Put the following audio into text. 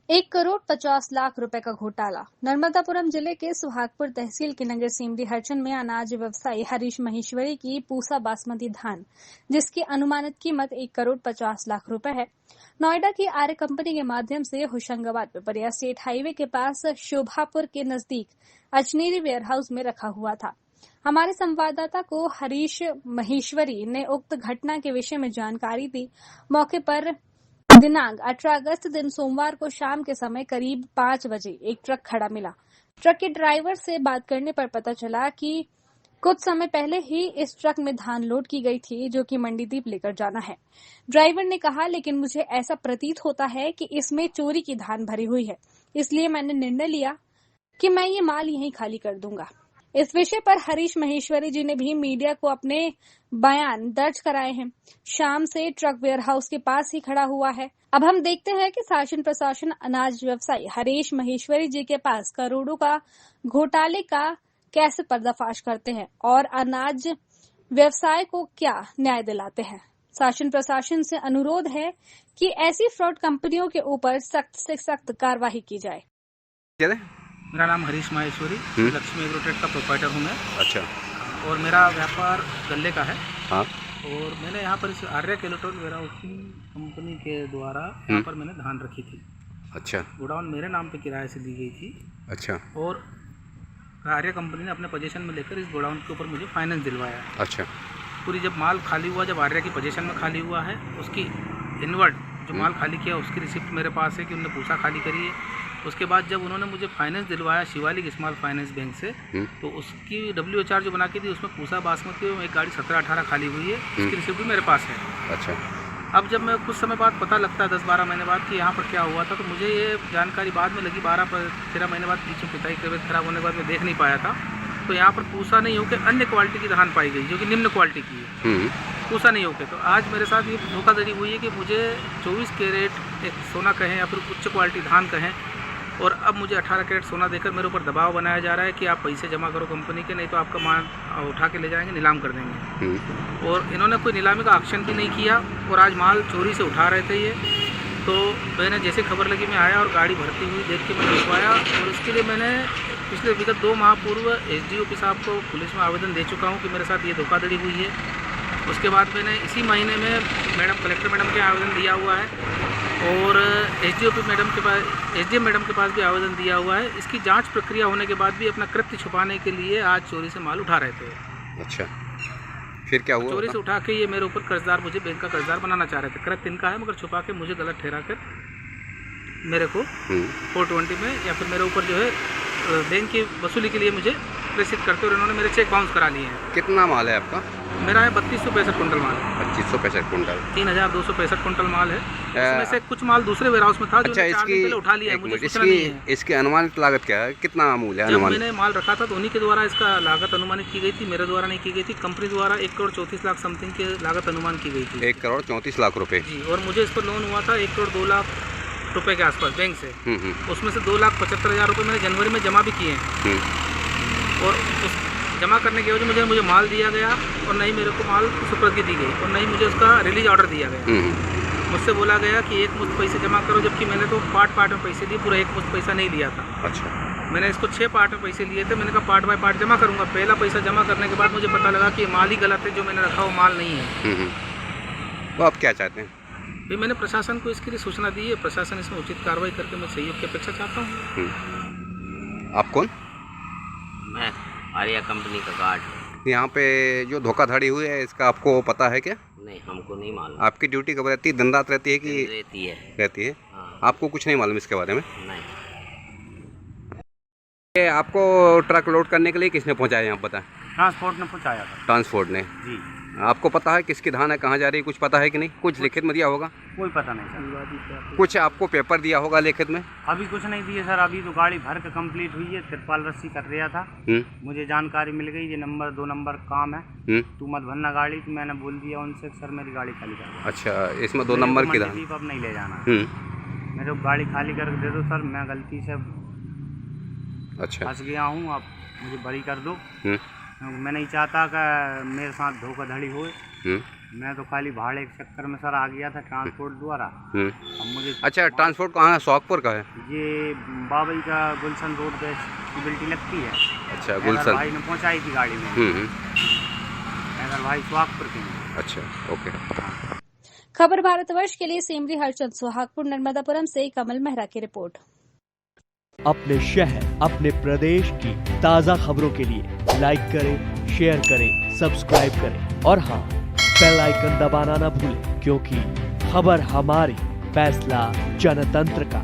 1,50,00,000 रुपए का घोटाला। नर्मदापुरम जिले के सुहागपुर तहसील के नगर सिमरी हरचंद में अनाज व्यवसायी हरीश महेश्वरी की पूसा बासमती धान, जिसकी अनुमानित कीमत 1,50,00,000 रुपए है, नोएडा की आर्य कंपनी के माध्यम से होशंगाबाद पिपरिया स्टेट हाईवे के पास शोभापुर के नजदीक अजनेरी वेयरहाउस में रखा हुआ था। हमारे संवाददाता को हरीश महेश्वरी ने उक्त घटना के विषय में जानकारी दी। मौके पर दिनांक 18 अगस्त दिन सोमवार को शाम के समय करीब 5 बजे एक ट्रक खड़ा मिला। ट्रक के ड्राइवर से बात करने पर पता चला कि कुछ समय पहले ही इस ट्रक में धान लोड की गई थी, जो कि मंडीदीप लेकर जाना है। ड्राइवर ने कहा, लेकिन मुझे ऐसा प्रतीत होता है कि इसमें चोरी की धान भरी हुई है, इसलिए मैंने निर्णय लिया कि मैं ये माल यहीं खाली कर दूंगा। इस विषय पर हरीश महेश्वरी जी ने भी मीडिया को अपने बयान दर्ज कराए हैं। शाम से ट्रक वेयरहाउस के पास ही खड़ा हुआ है। अब हम देखते हैं कि शासन प्रशासन अनाज व्यवसायी हरीश महेश्वरी जी के पास करोड़ों का घोटाले का कैसे पर्दाफाश करते हैं और अनाज व्यवसाय को क्या न्याय दिलाते हैं। शासन प्रशासन से अनुरोध है कि ऐसी फ्रॉड कंपनियों के ऊपर सख्त से सख्त कार्रवाई की जाए। मेरा नाम हरीश माहेश्वरी, लक्ष्मी एग्रोटेक का प्रोप्राइटर हूँ मैं। अच्छा। और मेरा व्यापार गल्ले का है। हाँ। और मैंने यहाँ पर इस आर्य केलोटोल वेयरहाउसिंग कंपनी के द्वारा यहाँ पर मैंने धान रखी थी। अच्छा। गोडाउन मेरे नाम पे किराए से दी गई थी। अच्छा। और आर्य कंपनी ने अपने पोजीशन में लेकर इस गोडाउन के ऊपर मुझे फाइनेंस दिलवाया। अच्छा। पूरी जब माल खाली हुआ, जब आर्य की पोजीशन में खाली हुआ है, उसकी इनवर्ड जो माल खाली किया उसकी रिसिप्ट मेरे पास है कि उन्होंने पूसा खाली करी है। उसके बाद जब उन्होंने मुझे फाइनेंस दिलवाया शिवालिक स्मॉल फाइनेंस बैंक से, तो उसकी WHR जो बना के दी उसमें पूसा बासमती में एक गाड़ी 17-18 खाली हुई है, उसकी रिसिप्ट भी मेरे पास है। अच्छा। अब जब मैं कुछ समय बाद पता लगता है 10-12 महीने बाद कि यहाँ पर क्या हुआ था, तो मुझे ये जानकारी बाद में लगी। 12-13 महीने बाद पीछे पिताई की तबीयत खराब होने के बाद मैं देख नहीं पाया था, तो यहाँ पर पूसा नहीं होकर अन्य क्वालिटी की धान पाई गई, जो कि निम्न क्वालिटी की है। पूसा नहीं होकर तो आज मेरे साथ ये धोखाधड़ी हुई है कि मुझे 24 कैरेट एक सोना कहें या फिर उच्च क्वालिटी धान कहें, और अब मुझे 18 कैरेट सोना देकर मेरे ऊपर दबाव बनाया जा रहा है कि आप पैसे जमा करो कंपनी के, नहीं तो आपका माल उठा के ले जाएंगे, नीलाम कर देंगे। और इन्होंने कोई नीलामी का एक्शन भी नहीं किया और आज माल चोरी से उठा रहे थे ये। तो मैंने जैसे खबर लगी मैं आया और गाड़ी भरती हुई देख के मैंने उठवाया, और उसके लिए मैंने पिछले विगत 2 माह पूर्व SDOP साहब को पुलिस में आवेदन दे चुका हूँ कि मेरे साथ ये धोखाधड़ी हुई है। उसके बाद मैंने इसी महीने में कलेक्टर मैडम के आवेदन दिया हुआ है और SDOP मैडम के पास, SDM मैडम के पास भी आवेदन दिया हुआ है। इसकी जांच प्रक्रिया होने के बाद भी अपना कृत्य छुपाने के लिए आज चोरी से माल उठा रहे थे। अच्छा, फिर क्या हुआ? चोरी से उठा के ये मेरे ऊपर कर्जदार, मुझे बैंक का कर्जदार बनाना चाह रहे थे। कृत्य इनका है, मगर छुपा के मुझे गलत ठहरा कर मेरे को 420 में या फिर मेरे ऊपर जो है बैंक की वसूली के लिए मुझे प्रेषित करते, और इन्होंने मेरे चेक बाउंस करा लिए हैं। कितना माल है आपका? मेरा है 3265 कुंटल माल है। 2565 कुंटल, 3265 कुंटल माल है। इसमें से कुछ माल दूसरे वेयरहाउस में था जो अच्छा, पहले उठा लिया है, मुझे सूचना नहीं है। इसकी अनुमानित लागत क्या है, कितना मूल्य है? जब मैंने माल रखा था तो उन्हीं के द्वारा इसका लागत अनुमानित की गई थी, मेरे द्वारा नहीं की गई थी। कंपनी द्वारा 1,34,00,000 समथिंग की लागत अनुमान की गई थी। 1,34,00,000 रुपये जी। और मुझे इस पर लोन हुआ था 1,02,00,000 रुपये के आसपास बैंक से। उसमें से 2,75,000 रुपये मैंने जनवरी में जमा भी किए हैं, और उस जमा करने की वजह मुझे माल दिया गया और नहीं मेरे को माल सुपुर्दगी दी गई, और नहीं मुझे उसका रिलीज ऑर्डर दिया गया। मुझसे बोला गया कि एक मुश्त पैसे जमा करो, जबकि मैंने तो पार्ट में पैसे दिए, पूरा एक मुश्त पैसा नहीं लिया था। अच्छा। मैंने इसको 6 पार्ट में पैसे लिए थे। मैंने कहा पार्ट बाय पार्ट जमा करूँगा। पहला पैसा जमा करने के बाद मुझे पता लगा कि माल ही गलत है, जो मैंने रखा वो माल नहीं है। तो आप क्या चाहते हैं? भी मैंने प्रशासन को इसके लिए सूचना दी है, प्रशासन इसमें उचित कार्रवाई करके मैं सहयोग की अपेक्षा चाहता हूँ। आप कौन? मैं आर्या कंपनी का गार्ड। यहाँ पे जो धोखाधड़ी हुई है इसका आपको पता है क्या? नहीं, हमको नहीं मालूम। आपकी ड्यूटी कब रहती है? दिन रात रहती है कि? रहती है। रहती है। हाँ। आपको कुछ नहीं मालूम इसके बारे में? नहीं। ये आपको ट्रक लोड करने के लिए किसने पहुँचाया यहाँ पता है? ट्रांसपोर्ट ने पहुँचाया था। ट्रांसपोर्ट ने जी। आपको पता है किसकी धान है, कहाँ जा रही है, कुछ पता है कि नहीं? कुछ लिखित में दिया होगा? कोई पता नहीं सर। कुछ आपको पेपर दिया होगा लिखित में? अभी कुछ नहीं दिए सर। अभी तो गाड़ी भर के कंप्लीट हुई है, तिरपाल रस्सी कर रहा था। मुझे जानकारी मिल गई ये 2 नंबर काम है, तू मत भरना गाड़ी। तो मैंने बोल दिया उनसे सर मेरी गाड़ी खाली कर दो। अच्छा, इसमें 2 नंबर की धान अब नहीं ले जाना, मेरे को गाड़ी खाली करके दे दो सर, मैं गलती से अच्छा फंस गया हूँ, आप मुझे बरी कर दो। मैं नहीं चाहता कि मेरे साथ धोखाधड़ी हो, मैं तो खाली भाड़े के चक्कर में सर आ गया था ट्रांसपोर्ट द्वारा। अब मुझे अच्छा, ट्रांसपोर्ट कहाँ है? सोहागपुर का है? ये बाबई का गुलशन रोड पे एलिजिबिलिटी लगती है। अच्छा, गुलशन भाई ने पहुंचाई थी गाड़ी में। अगर भाई सोहागपुर के हैं। अच्छा, ओके। खबर भारतवर्ष के लिए सेमरी हरचंद, सोहागपुर नर्मदापुरम से कमल मेहरा की रिपोर्ट। अपने शहर, अपने प्रदेश की ताज़ा खबरों के लिए लाइक करें, शेयर करें, सब्सक्राइब करें और हाँ, बेल आइकन दबाना ना भूलें, क्योंकि खबर हमारी, फैसला जनतंत्र का।